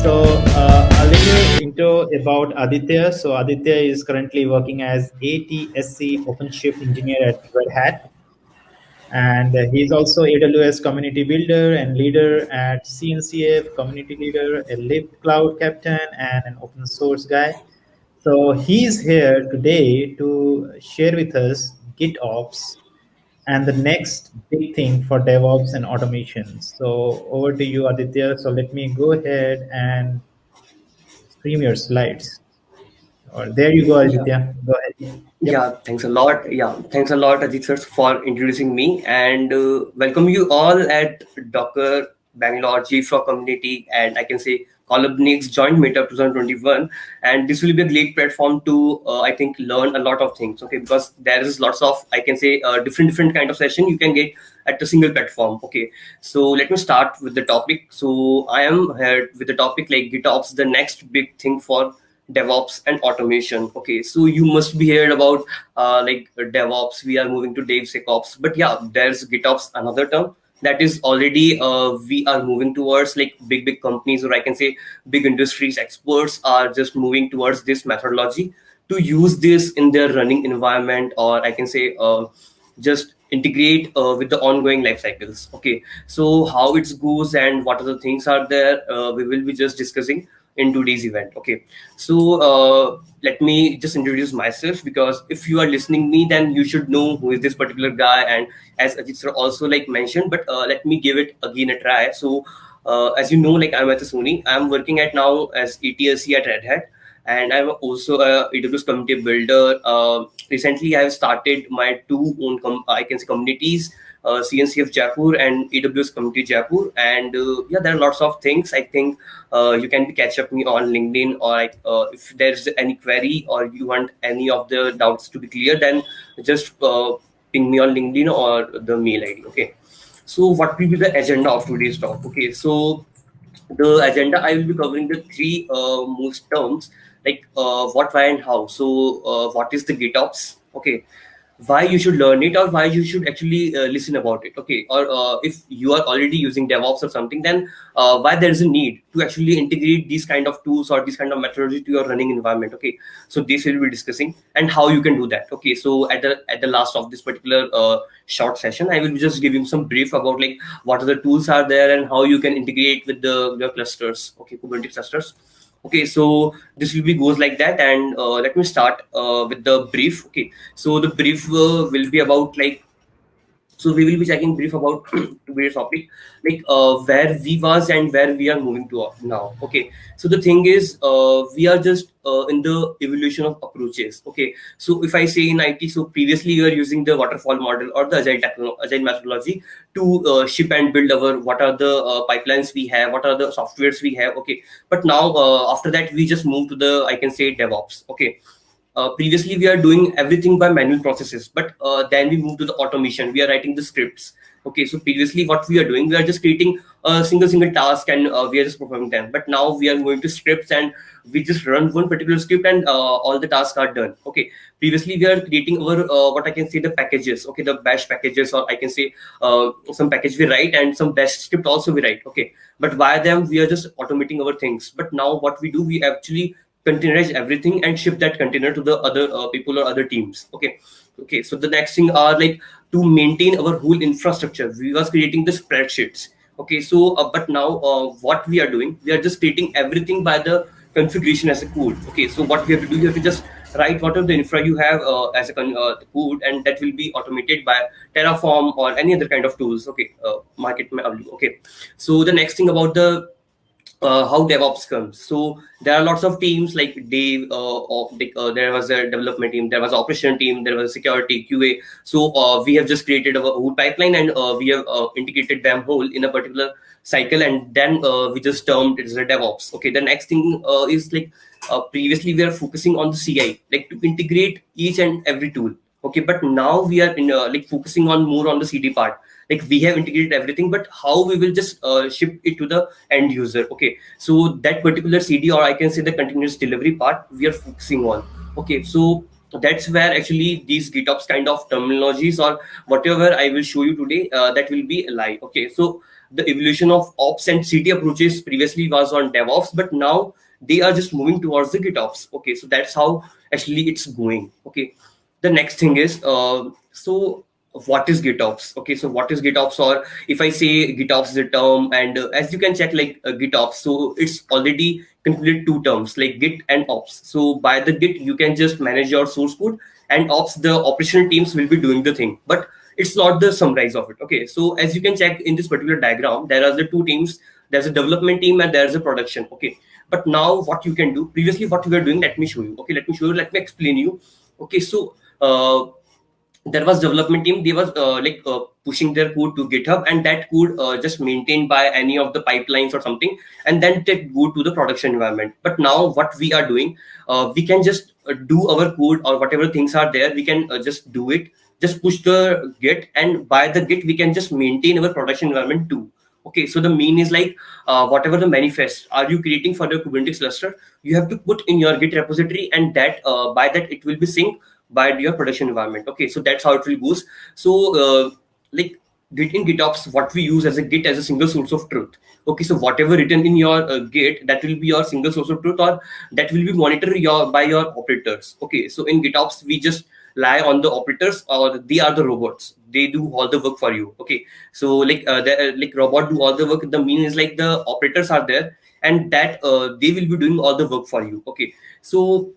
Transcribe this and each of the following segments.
A little intro about Aditya. So Aditya is currently working as ATSC OpenShift engineer at Red Hat, and he's also AWS community builder and leader at CNCF, community leader, a Lyft cloud captain, and an open source guy. So he's here today to share with us GitOps and the next big thing for DevOps and automation. So over to you, Aditya. So let me go ahead and stream your slides. Or there you go, Yeah, Aditya. Go ahead. Yep. yeah, thanks a lot. Yeah, thanks a lot, Ajit sir, for introducing me and welcome you all at Docker Bangalore G4 community and I can say Columnix joint meetup 2021. And this will be a great platform to, I think, learn a lot of things. Okay, because there is lots of, I can say, different kind of session you can get at a single platform. Okay, so let me start with the topic. So I am here with the topic like GitOps, the next big thing for DevOps and automation. Okay, so you must be heard about like DevOps. We are moving to DevSecOps, but yeah, there's GitOps, another term that is already we are moving towards like big companies, or I can say big industries. Experts are just moving towards this methodology to use this in their running environment, or I can say just integrate with the ongoing life cycles. Okay, so how it goes and what other things are there, we will be just discussing in today's event. Okay, so let me just introduce myself, because if you are listening me, then you should know who is this particular guy. And as Ajit sir also like mentioned, but let me give it again a try. So as you know, like I'm at the Sony, I'm working at now as ATSC at Red Hat, and I'm also a AWS community builder. Recently, I have started my two own I can say communities, CNCF Jaipur and AWS Community Jaipur. And yeah, there are lots of things. I think you can catch up me on LinkedIn, or like, if there's any query or you want any of the doubts to be clear, then just ping me on LinkedIn or the mail ID. Okay. So what will be the agenda of today's talk? Okay, so the agenda, I will be covering the three most terms, like what, why, and how. So what is the GitOps? Okay, why you should learn it, or why you should actually listen about it. Okay, or if you are already using DevOps or something, then why there is a need to actually integrate these kind of tools or this kind of methodology to your running environment. Okay, so this will be discussing and how you can do that. Okay, so at the last of this particular short session, I will be just giving some brief about like what are the tools are there and how you can integrate with the your clusters. Okay, Kubernetes clusters. Okay, so this will be goes like that, and let me start with the brief. Okay, so the brief will be about like, so we will be checking brief about today's topic, like where we was and where we are moving to now. Okay, so the thing is, we are just in the evolution of approaches. Okay, so if I say in IT, so previously we were using the waterfall model or the agile methodology to ship and build our what are the pipelines we have, what are the softwares we have. Okay, but now after that we just move to the, I can say, DevOps. Okay, previously we are doing everything by manual processes, but then we move to the automation. We are writing the scripts. Okay, so previously what we are doing, we are just creating a single task, and we are just performing them. But now we are going to scripts, and we just run one particular script, and all the tasks are done. Okay, previously we are creating our what I can say the packages. Okay, the bash packages, or I can say some package we write and some bash script also we write. Okay, but via them we are just automating our things. But now what we do, we actually containerize everything and ship that container to the other people or other teams. Okay, so the next thing are like to maintain our whole infrastructure, we was creating the spreadsheets. Okay, so but now what we are doing, we are just creating everything by the configuration as a code. Okay, so what we have to do, you have to just write whatever the infra you have as a code, and that will be automated by Terraform or any other kind of tools. Okay, market. Okay, so the next thing about the how DevOps comes. So there are lots of teams like Dave, there was a development team, there was an operation team, there was a security QA. So we have just created a whole pipeline, and we have integrated them whole in a particular cycle, and then we just termed it as a DevOps. Okay, the next thing is like previously we are focusing on the CI, like to integrate each and every tool. Okay, but now we are in like focusing on more on the CD part. Like we have integrated everything, but how we will just ship it to the end user. Okay, so that particular CD, or I can say the continuous delivery part, we are focusing on. Okay, so that's where actually these GitOps kind of terminologies or whatever I will show you today, that will be live. Okay, so the evolution of ops and CT approaches previously was on DevOps, but now they are just moving towards the GitOps. Okay, so that's how actually it's going. Okay, the next thing is so what is GitOps? Okay, so what is GitOps? Or if I say GitOps is a term, and as you can check, like GitOps, so it's already concluded two terms like Git and Ops. So by the Git, you can just manage your source code, and Ops, the operational teams will be doing the thing, but it's not the summarize of it. Okay, so as you can check in this particular diagram, there are the two teams. There's a development team and there's a production. Okay, but now what you can do, previously what we were doing, let me show you. Okay, let me show you, let me explain you. Okay, so there was development team, they was pushing their code to GitHub, and that code just maintained by any of the pipelines or something, and then they go to the production environment. But now what we are doing, we can just do our code or whatever things are there, we can just do it, just push the Git, and by the Git we can just maintain our production environment too. Okay, so the mean is like whatever the manifest are you creating for the Kubernetes cluster, you have to put in your Git repository, and that by that it will be synced by your production environment. Okay, so that's how it will goes. So like Git in GitOps, what we use as a Git as a single source of truth. Okay, so whatever written in your Git, that will be your single source of truth, or that will be monitored by your operators. Okay, so in GitOps we just rely on the operators, or they are the robots, they do all the work for you. Okay, so like robot do all the work, the mean is like the operators are there, and that they will be doing all the work for you. Okay, so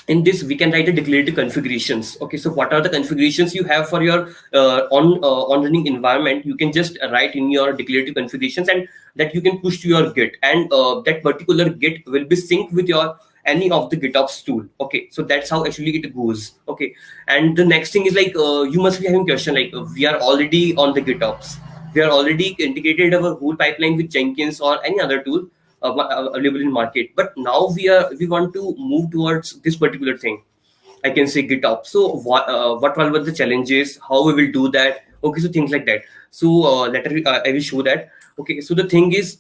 in this we can write a declarative configurations. Okay, so what are the configurations you have for your on running environment, you can just write in your declarative configurations, and that you can push to your Git, and that particular Git will be synced with your any of the GitOps tool. Okay, so that's how actually it goes. Okay, and the next thing is like you must be having question like we are already on the GitOps, we are already integrated our whole pipeline with Jenkins or any other tool available in market, but now we want to move towards this particular thing, I can say GitOps. So what were the challenges, how we will do that? Okay, so things like that. So later I will show that. Okay, so the thing is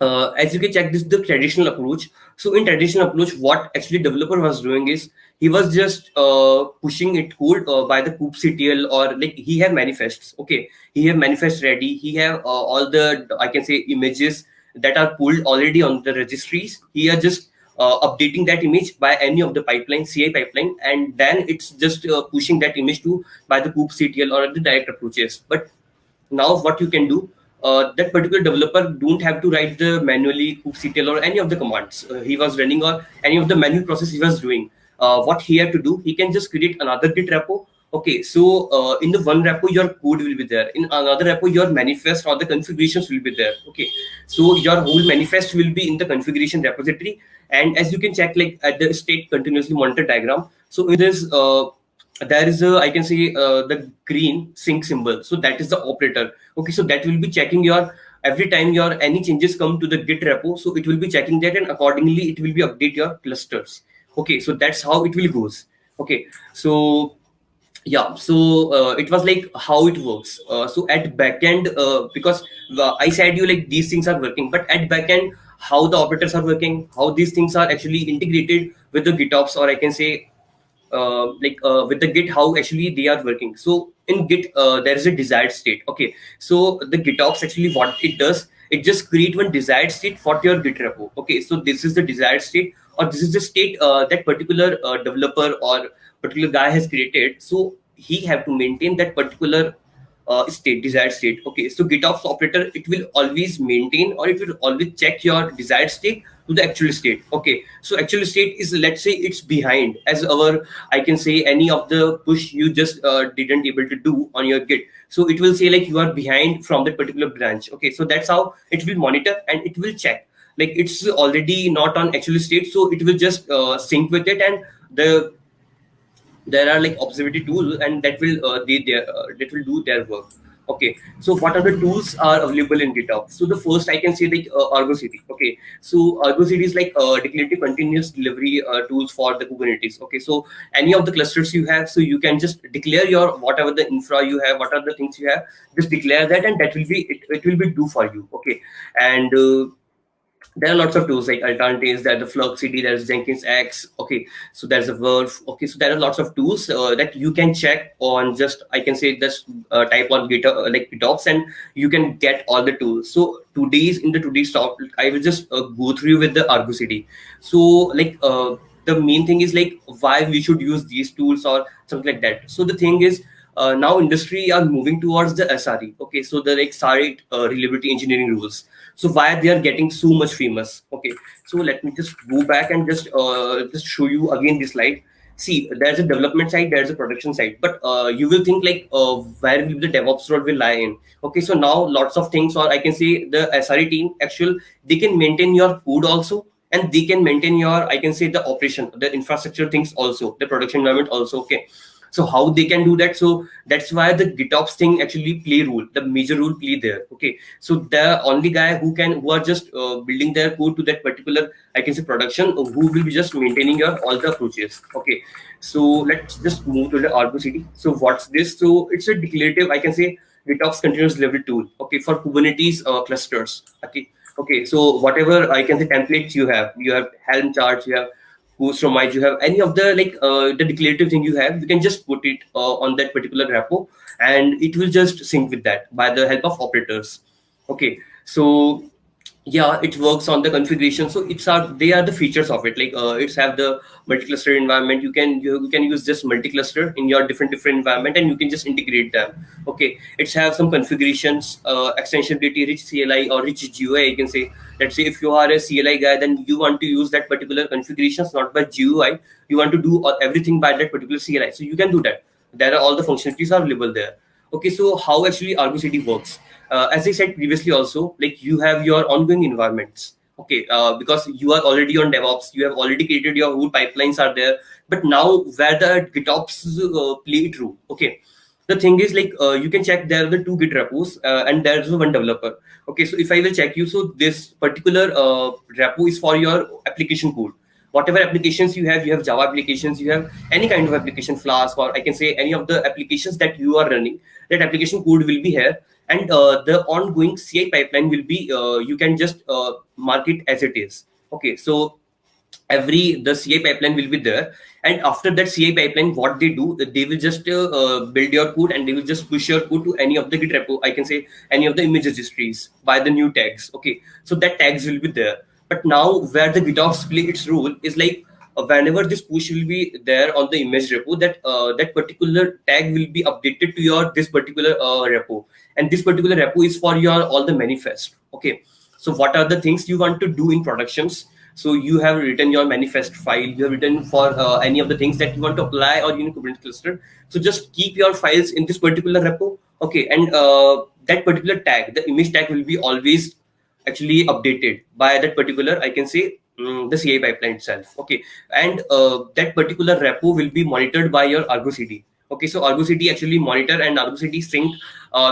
as you can check, this is the traditional approach. So in traditional approach, what actually developer was doing is he was just pushing it code by the kubectl, or like he have manifests. Okay, he have manifest ready, he have all the, I can say, images that are pulled already on the registries. He are just updating that image by any of the pipeline, CI pipeline, and then it's just pushing that image to by the kubectl or the direct approaches. But now what you can do, that particular developer don't have to write the manually kubectl or any of the commands he was running, or any of the manual process he was doing. What he had to do, he can just create another Git repo. Okay, so in the one repo your code will be there, in another repo your manifest or the configurations will be there. Okay, so your whole manifest will be in the configuration repository, and as you can check like at the state continuously monitor diagram, so in this there is a, I can say, the green sync symbol, so that is the operator. Okay, so that will be checking your every time your any changes come to the Git repo, so it will be checking that, and accordingly it will be update your clusters. Okay, so that's how it will goes. Okay, so yeah, so it was like how it works. So at backend, because I said you like these things are working, but at backend, how the operators are working, how these things are actually integrated with the GitOps, or I can say with the Git, how actually they are working. So in Git, there is a desired state. Okay, so the GitOps actually what it does, it just create one desired state for your Git repo. Okay, so this is the desired state, or this is the state that particular developer or particular guy has created. So he have to maintain that particular state, desired state. Okay, so GitOps operator, it will always maintain, or it will always check your desired state to the actual state. Okay, so actual state is, let's say it's behind, as our, I can say, any of the push you just didn't able to do on your Git, so it will say like you are behind from that particular branch. Okay, so that's how it will monitor, and it will check like it's already not on actual state, so it will just sync with it, and there are like observability tools, and that will that will do their work. Okay, so what are the tools are available in GitHub? So the first I can say like Argo CD. Okay, so Argo CD is like declarative continuous delivery tools for the Kubernetes. Okay, so any of the clusters you have, so you can just declare your whatever the infra you have, what are the things you have, just declare that, and that will be it will be do for you. Okay, and there are lots of tools like Alternatives, there's the Flux CD, there's Jenkins X. Okay, so there's a Verve. Okay, so there are lots of tools that you can check on. Just I can say just type on GitHub like GitOps, and you can get all the tools. So today's talk, I will just go through with the Argo CD. So like the main thing is like why we should use these tools or something like that. So the thing is. Now industry are moving towards the SRE. Okay, so the like SRE reliability engineering rules. So why they are getting so much famous? Okay, so let me just go back and just show you again this slide. See, there's a development side, there's a production side, but you will think like where will the DevOps role will lie in? Okay, so now lots of things, or I can say the SRE team actual, they can maintain your code also, and they can maintain your, I can say, the operation, the infrastructure things also, the production environment also. Okay, so how they can do that? So that's why the GitOps thing actually play role, the major role play there. Okay, so the only guy who are just building their code to that particular, I can say, production, who will be just maintaining your all the approaches. Okay, so let's just move to the Argo CD. So what's this? So it's a declarative, I can say, GitOps continuous delivery tool. Okay, for Kubernetes clusters. Okay, okay, so whatever I can say templates you have Helm charts, you have who's from you have any of the like the declarative thing you have, you can just put it on that particular repo, and it will just sync with that by the help of operators. Okay, so yeah, it works on the configuration. So they are the features of it, like it's have the multi-cluster environment. You can use just multi-cluster in your different environment, and you can just integrate them. Okay, it's have some configurations, extensibility, rich CLI or rich GUI, I can say. Let's say if you are a CLI guy, then you want to use that particular configurations not by GUI, you want to do everything by that particular CLI, so you can do that. There are all the functionalities are available there. Okay, so how actually Argo CD works? As I said previously also, like you have your ongoing environments. Okay, because you are already on DevOps, you have already created your whole pipelines are there. But now where the GitOps play through. Okay, the thing is like you can check there are the two Git repos and there's one developer. Okay, so if I will check you, so this particular repo is for your application code. Whatever applications you have Java applications, you have any kind of application, Flask, or I can say any of the applications that you are running, that application code will be here. And the ongoing CI pipeline will be you can just mark it as it is. Okay, so the CI pipeline will be there, and after that CI pipeline, what they do, they will just build your code, and they will just push your code to any of the Git repo, I can say any of the image registries by the new tags. Okay, so that tags will be there. But now where the GitOps play its role is like whenever this push will be there on the image repo, that particular tag will be updated to your this particular repo, and this particular repo is for your all the manifest. Okay, so what are the things you want to do in productions? So you have written your manifest file, you have written for any of the things that you want to apply or in Kubernetes cluster. So just keep your files in this particular repo. Okay, and that particular tag, the image tag, will be always actually updated by that particular, I can say, the CI pipeline itself. Okay, and that particular repo will be monitored by your Argo CD. Okay, so Argo CD actually monitor, and Argo CD sync.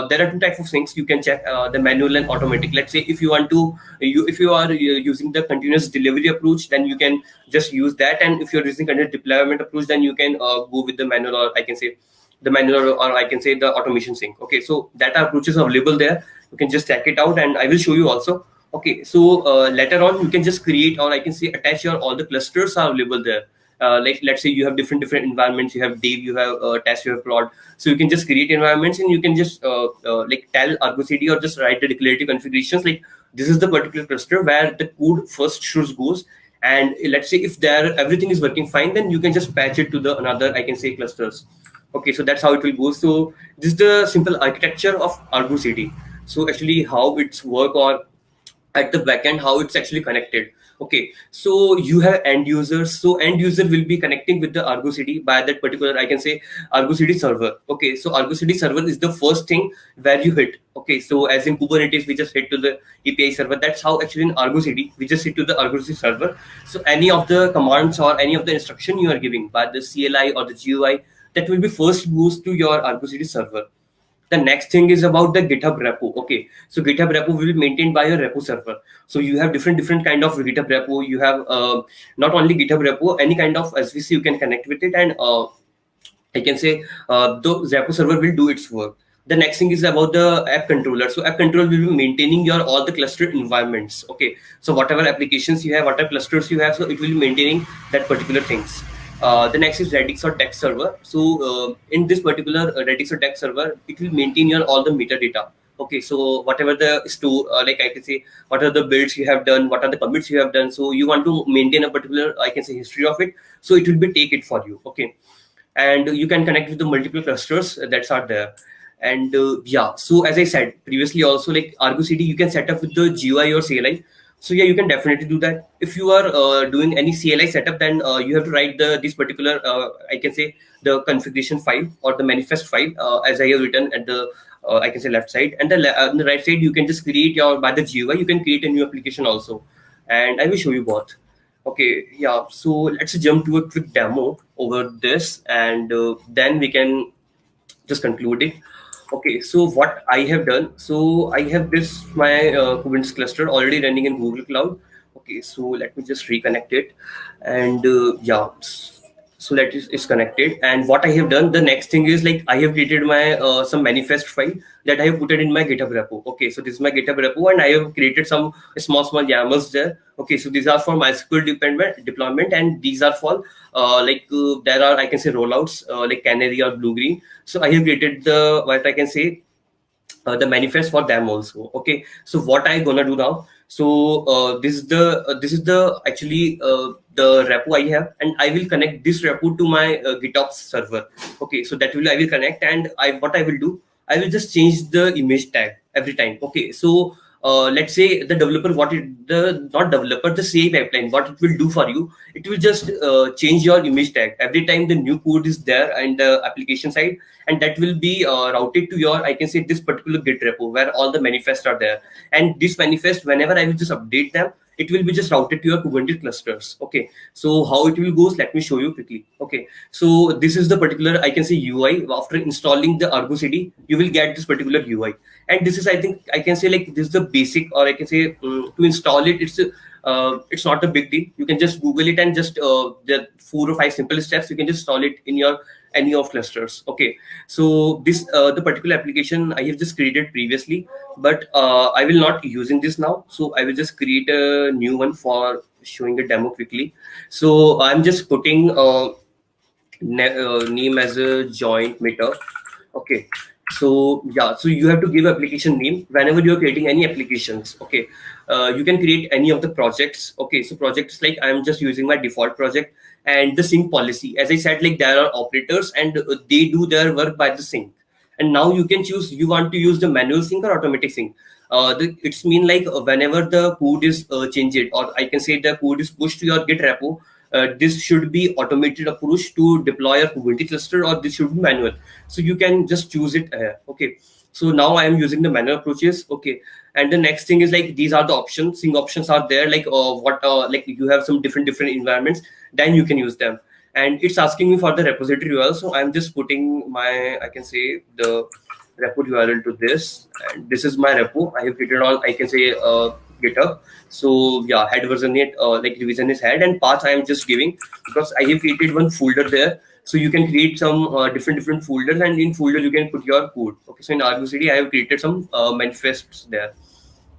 There are two types of syncs you can check: the manual and automatic. Let's say if you want to, if you are using the continuous delivery approach, then you can just use that. And if you're using continuous deployment approach, then you can go with the manual, or I can say the manual, or I can say the automation sync. Okay, so that approach is available there. You can just check it out, and I will show you also. Okay, so later on you can just create, or I can say attach your all the clusters are available there. Like let's say you have different environments, you have dev, you have test, you have prod. So you can just create environments, and you can just like tell Argo CD, or just write the declarative configurations like this is the particular cluster where the code first should goes. And let's say if there everything is working fine, then you can just patch it to the another, I can say, clusters. Okay, so that's how it will go. So this is the simple architecture of Argo CD. So actually how it's work, or at the backend how it's actually connected. Okay, so you have end users. So end user will be connecting with the Argo CD by that particular, I can say, Argo CD server. Okay, so Argo CD server is the first thing where you hit. Okay, so as in Kubernetes we just hit to the API server, that's how actually in Argo CD we just hit to the Argo CD server. So any of the commands or any of the instruction you are giving by the CLI or the GUI, that will be first goes to your Argo CD server. The next thing is about the GitHub repo. Okay, so GitHub repo will be maintained by your repo server. So you have different kind of GitHub repo. You have not only GitHub repo, any kind of SVC you can connect with it, and I can say the repo server will do its work. The next thing is about the app controller. So app controller will be maintaining your all the clustered environments. Okay, so whatever applications you have, whatever clusters you have, so it will be maintaining that particular things. The next is Redis or text server. So in this particular Redis or text server, it will maintain your all the metadata. Okay, so whatever the store, like I can say, what are the builds you have done, what are the commits you have done. So you want to maintain a particular, I can say, history of it. So it will be take it for you. Okay, and you can connect with the multiple clusters that are there. And yeah, so as I said previously also, like Argo CD you can set up with the GUI or CLI. So yeah, you can definitely do that. If you are doing any CLI setup, then you have to write this particular I can say the configuration file or the manifest file, as I have written at the I can say left side, and on the right side you can just create your, by the GUI you can create a new application also, and I will show you both. Okay, yeah, so let's jump to a quick demo over this, and then we can just conclude it. Okay, so what I have done, so I have this my Kubernetes cluster already running in Google Cloud. Okay, so let me just reconnect it, and yeah, so that is connected. And what I have done, the next thing is like I have created my some manifest file that I have put it in my GitHub repo. Okay, so this is my GitHub repo, and I have created some small YAMLs there. Okay, so these are for MySQL deployment, and these are for there are, I can say, rollouts like Canary or Blue Green. So I have created the, what I can say, the manifest for them also. Okay, so what I gonna do now, so this is the actually the repo I have, and I will connect this repo to my GitOps server. Okay, so that will I will connect, and what I will do, I will just change the image tag every time. Okay, so let's say the developer, what it, the not developer, the CI pipeline, what it will do for you, it will just change your image tag every time the new code is there in the application side, and that will be routed to your, I can say, this particular Git repo where all the manifests are there. And this manifest, whenever I will just update them, it will be just routed to your Kubernetes clusters. Okay, so how it will goes, let me show you quickly. Okay, so this is the particular, I can say, UI. After installing the Argo CD, you will get this particular UI, and this is, I think I can say, like, this is the basic, or I can say to install it, it's not a big deal. You can just Google it, and just the 4 or 5 simple steps, you can just install it in your any of clusters. Okay, so this the particular application I have just created previously, but I will not using this now, so I will just create a new one for showing a demo quickly. So I'm just putting name as a joint meter. Okay, so yeah, so you have to give application name whenever you're creating any applications. Okay, you can create any of the projects. Okay, so projects, like I'm just using my default project. And the sync policy, as I said, like there are operators, and they do their work by the sync. And now you can choose, you want to use the manual sync or automatic sync. It's mean like whenever the code is changed, or I can say the code is pushed to your Git repo, this should be automated approach to deploy a Kubernetes cluster, or this should be manual. So you can just choose it. Okay, so now I am using the manual approaches. Okay, and the next thing is like these are the options. Sync options are there, like like you have some different environments, then you can use them. And it's asking me for the repository URL, so I'm just putting my, I can say, the repo URL to this, and this is my repo. I have created all, I can say, GitHub. So yeah, head version it, like revision is head, and path I am just giving because I have created one folder there. So you can create some different folders, and in folder you can put your code. Okay, so in Argo CD I have created some manifests there.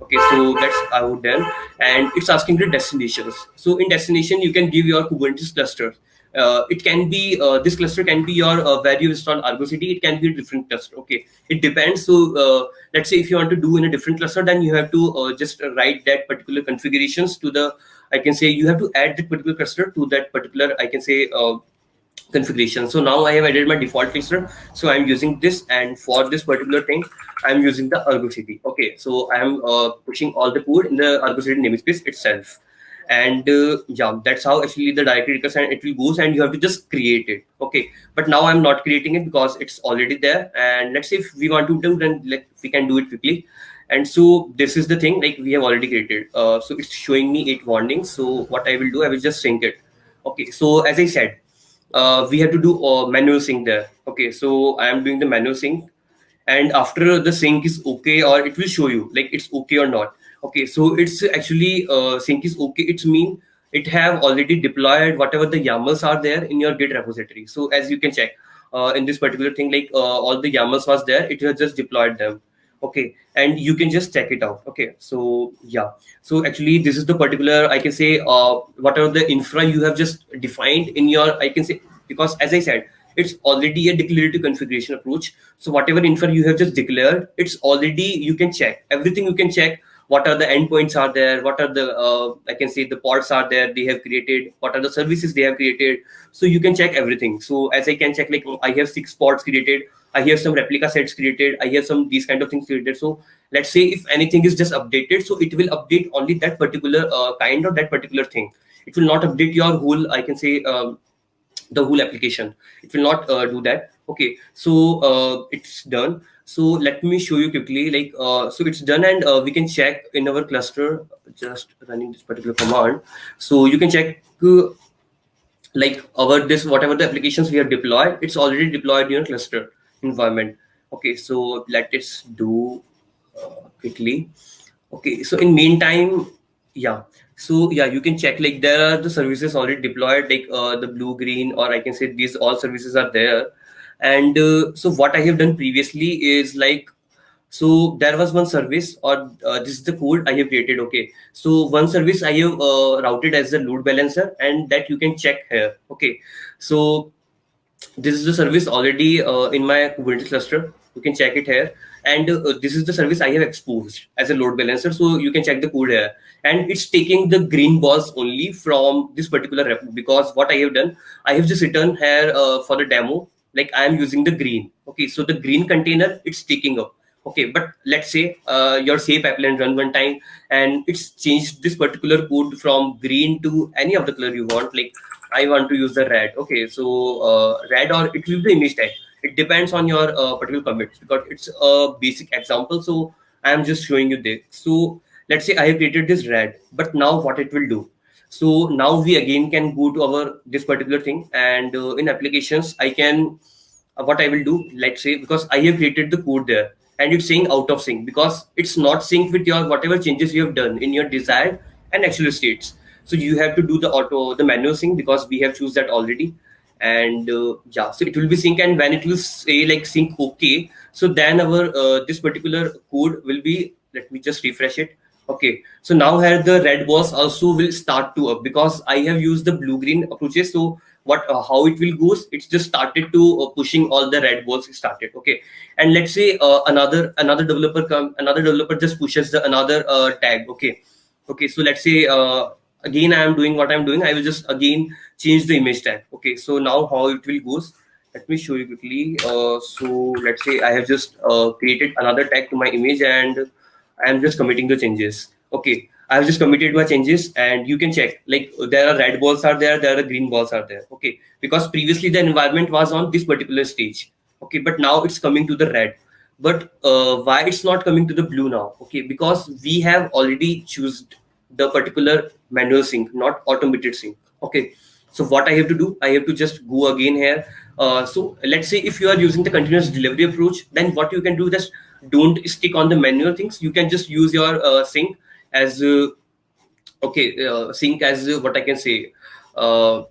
Okay, so that's out then, and it's asking the destinations. So in destination you can give your Kubernetes cluster. It can be this cluster can be your where you install Argo CD. It can be a different cluster. Okay, it depends. So let's say if you want to do in a different cluster, then you have to just write that particular configurations to the, I can say, you have to add that particular cluster to that particular, I can say, configuration. So now I have added my default cluster, so I'm using this, and for this particular thing I'm using the Argo CD. Okay, so I'm pushing all the code in the Argo CD namespace itself. And yeah, that's how actually the directory request, and it will goes, and you have to just create it. Okay, but now I'm not creating it because it's already there. And let's say if we want to do, then we can do it quickly. And so this is the thing, like we have already created. So it's showing me 8 warnings. So what I will do, I will just sync it. Okay, so as I said, we have to do manual sync there. Okay, so I am doing the manual sync, and after the sync is okay, or it will show you like it's okay or not. Okay, so it's actually sync is okay. It's mean it have already deployed whatever the YAMLs are there in your Git repository. So as you can check, in this particular thing, like all the YAMLs was there, it has just deployed them. Okay, and you can just check it out. Okay, so yeah, so actually this is the particular, I can say, whatever the infra you have just defined in your, I can say, because as I said, it's already a declarative configuration approach. So whatever infra you have just declared, it's already, you can check everything. You can check what are the endpoints are there, what are the I can say the pods are there they have created, what are the services they have created. So you can check everything. So as I can check, like I have 6 pods created, I have some replica sets created, I have some these kind of things created. So let's say if anything is just updated, so it will update only that particular kind of that particular thing. It will not update your whole, I can say, the whole application. It will not do that. Okay, so it's done. So let me show you quickly, like so it's done, and we can check in our cluster, just running this particular command. So you can check like our this whatever the applications we have deployed, it's already deployed in your cluster environment. Okay, so let us do quickly. Okay, so in meantime, yeah, so yeah, you can check, like there are the services already deployed, like the blue green, or I can say these all services are there. And so what I have done previously is like, so there was one service, or this is the code I have created. Okay, so one service I have routed as the load balancer, and that you can check here. Okay, so this is the service already in my Kubernetes cluster. You can check it here. And this is the service I have exposed as a load balancer. So you can check the code here. And it's taking the green balls only from this particular repo, because what I have done, I have just written here for the demo, like I am using the green. Okay, so the green container, it's taking up. Okay, but let's say your say pipeline run one time, and it's changed this particular code from green to any of the color you want. Like I want to use the red. Okay, so red, or it will be image tag. It depends on your particular commits, because it's a basic example. So I am just showing you this. So let's say I have created this red, but now what it will do? So now we again can go to our this particular thing, and in applications I can what I will do. Let's say, because I have created the code there, and it's saying out of sync, because it's not synced with your whatever changes you have done in your desired and actual states. So you have to do the manual sync, because we have choose that already. And yeah, so it will be sync, and when it will say like sync okay, so then our this particular code will be, let me just refresh it. Okay, so now here the red balls also will start to up, because I have used the blue green approaches. So what how it will goes, it's just started to pushing all the red balls started. Okay, and let's say another developer just pushes the another tag. Okay, so let's say again I am doing what I'm doing, I will just again change the image tag. Okay, so now how it will goes, let me show you quickly. So let's say I have just created another tag to my image, and I am just committing the changes. Okay, I have just committed my changes, and you can check, like there are red balls are there are green balls are there. Okay, because previously the environment was on this particular stage. Okay, but now it's coming to the red. But why it's not coming to the blue now? Okay, because we have already chosen the particular manual sync, not automated sync. Okay, so what I have to do, I have to just go again here. So let's say if you are using the continuous delivery approach, then what you can do, just don't stick on the manual things. You can just use your sync as sync as what I can say, uh,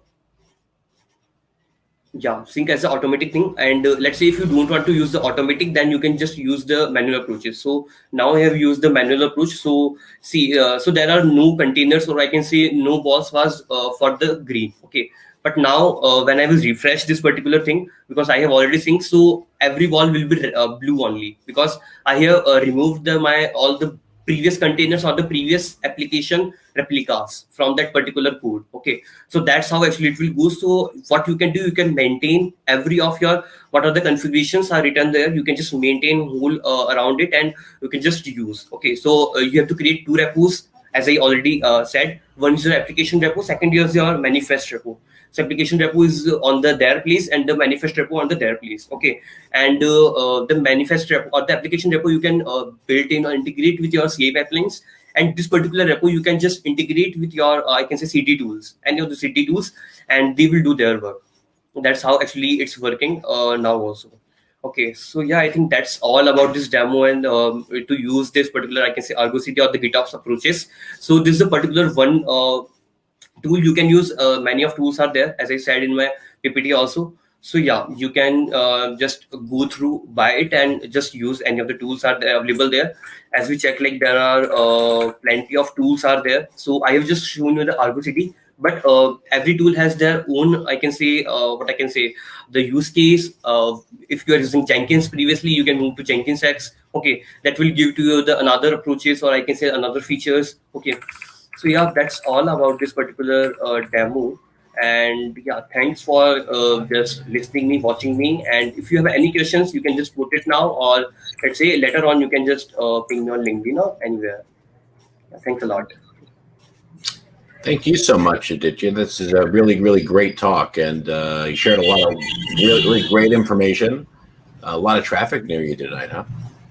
yeah, sync as an automatic thing. And let's say if you don't want to use the automatic, then you can just use the manual approaches. So now I have used the manual approach. So see, so there are no containers, or I can say no balls was for the green. Okay, but now when I will refresh this particular thing, because I have already synced, so every ball will be blue only, because I have removed my all the previous containers or the previous application replicas from that particular code. Okay, so that's how actually it will go. So what you can do, you can maintain every of your what are the configurations are written there, you can just maintain whole around it, and you can just use. Okay, so you have to create 2 repos, as I already said. One is your application repo, second is your manifest repo. So application repo is on the their place, and the manifest repo on the their place. Okay, and the manifest repo or the application repo you can build in or integrate with your CI pipelines, and this particular repo you can just integrate with your I can say CT tools, any of the CT tools, and they will do their work. That's how actually it's working now also. Okay, so yeah, I think that's all about this demo, and to use this particular I can say Argo CD or the GitOps approaches. So this is a particular one tool you can use. Many of tools are there, as I said in my PPT also. So yeah, you can just go through, buy it, and just use any of the tools are there, available there. As we check, like there are plenty of tools are there. So I have just shown you the Argo CD, but every tool has their own. I can say what I can say, the use case. If you are using Jenkins previously, you can move to Jenkins X. Okay, that will give to you the another approaches, or I can say another features. Okay, so yeah, that's all about this particular demo. And yeah, thanks for just listening me, watching me. And if you have any questions, you can just put it now, or let's say later on, you can just ping me on LinkedIn or anywhere. Yeah, thanks a lot. Thank you so much, Aditya. This is a really, really great talk, and you shared a lot of really, really great information. A lot of traffic near you tonight, huh?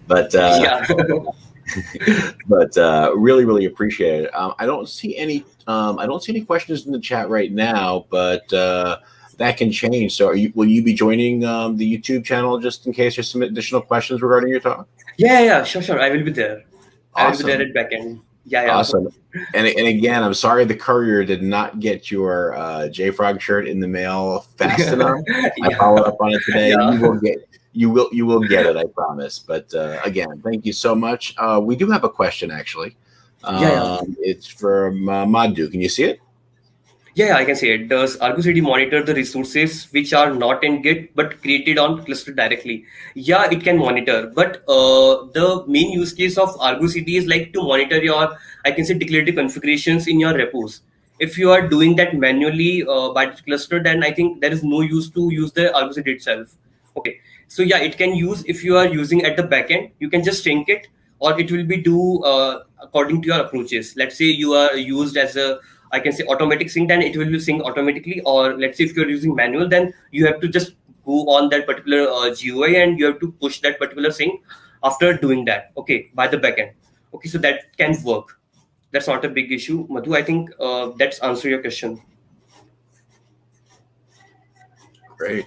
But Yeah. really, really appreciate it. I don't see any. I don't see any questions in the chat right now, but that can change. So, will you be joining the YouTube channel just in case there's some additional questions regarding your talk? Yeah, sure, sure. I will be there. I will be there Awesome. at backend. Yeah. Awesome. And again, I'm sorry the courier did not get your JFrog shirt in the mail fast enough. I followed up on it today. Yeah. You will get it, I promise. But again, thank you so much. We do have a question actually. Yeah. It's from Madhu. Can you see it? Yeah, I can say it. Does Argo CD monitor the resources which are not in Git but created on cluster directly? Yeah, it can monitor. But the main use case of Argo CD is like to monitor your, I can say, declarative configurations in your repos. If you are doing that manually by the cluster, then I think there is no use to use the Argo CD itself. Okay, so yeah, it can use if you are using at the backend, you can just sync it, or it will be do according to your approaches. Let's say you are used as a, I can say, automatic sync, then it will be sync automatically. Or let's say if you're using manual, then you have to just go on that particular GUI and you have to push that particular sync after doing that. Okay, by the backend. Okay, so that can work. That's not a big issue, Madhu. I think that's answer your question. Great.